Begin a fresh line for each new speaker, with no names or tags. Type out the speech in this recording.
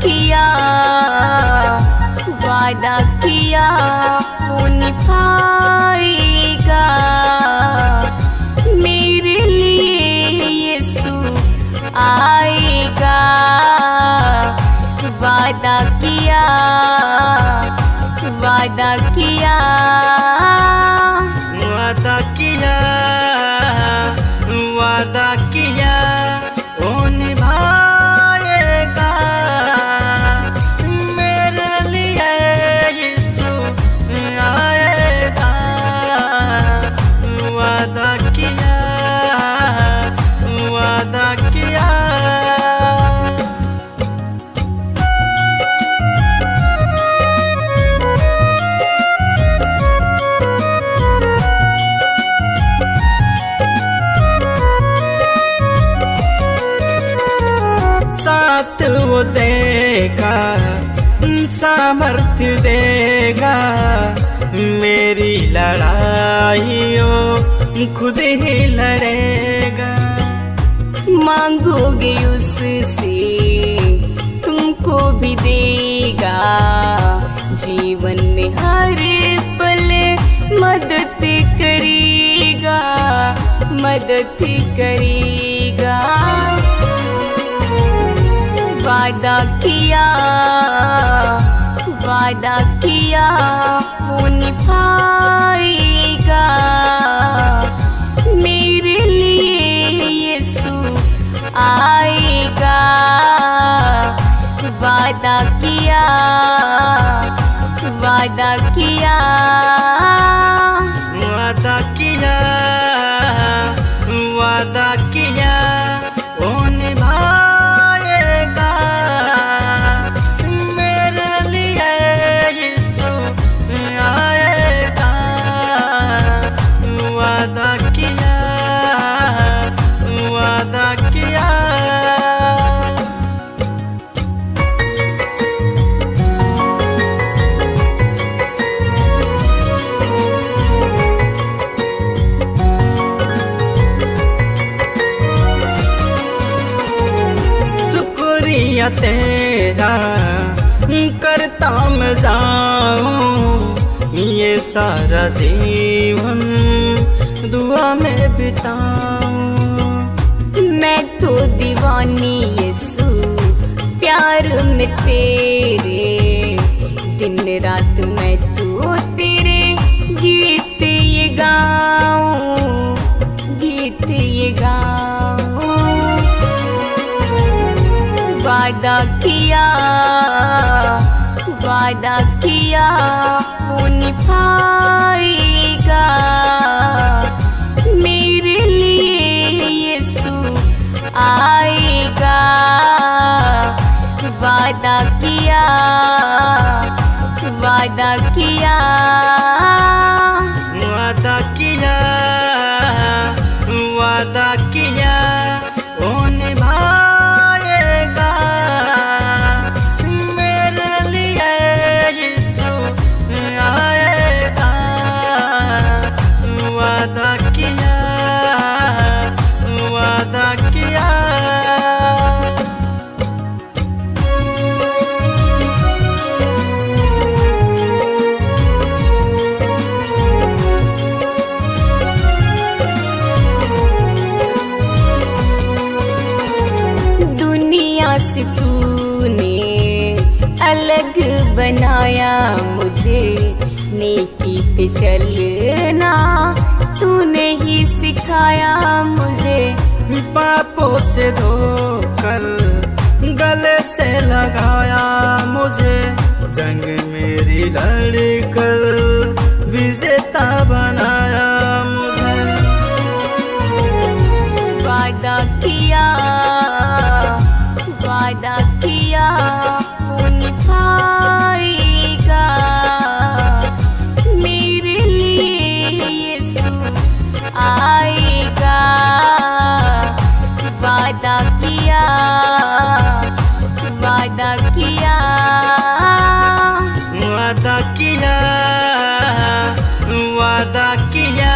किया, वादा किया वो निभाएगा। मेरे लिए यीशु आएगा। वादा किया, वादा किया,
वादा किया, वादा किया वो निभाएगा। मेरे लिए यीशु आएगा। वादा किया, वादा किया। साथ वो देगा, सामर्थ्य देगा। मेरी लड़ाइयों खुद ही लड़ेगा।
मांगोगे उससे तुमको भी देगा। जीवन में हर पल मदद करेगा, मदद करेगा। वादा किया, वादा किया वो निभाएगा। मेरे लिए यीशु आएगा। वादा किया, वादा किया,
वादा किया, वादा किया वो निभाएगा। मेरे लिए यीशु आएगा। वादा किया, वादा किया। शुक्रिया तेरा करता मैं जाऊं। ये सारा जीवन दुआ में बिताऊं।
मैं तो दीवानी यीशु प्यार में तेरे। दिन रात मैं तो तेरे गीत ये गाऊं, गीत ये गाऊं। वादा किया, वादा किया वो निभाएगा। मेरे लिए यीशु आएगा। वादा किया, वादा किया,
वादा किया, वादा किया वो निभाएगा। मेरे लिए यीशु आएगा। वादा किया, वादा किया।
से तूने अलग बनाया मुझे। नेकी पे चलना तूने ही सिखाया मुझे।
पापों से धोकर गले से लगाया मुझे। जंग मेरी लड़कर विजेता बनाया मुझे।
वादा किया, वादा किया वो निभाएगा। मेरे लिए यीशु आएगा। वादा किया, वादा किया,
वादा किया, वादा किया।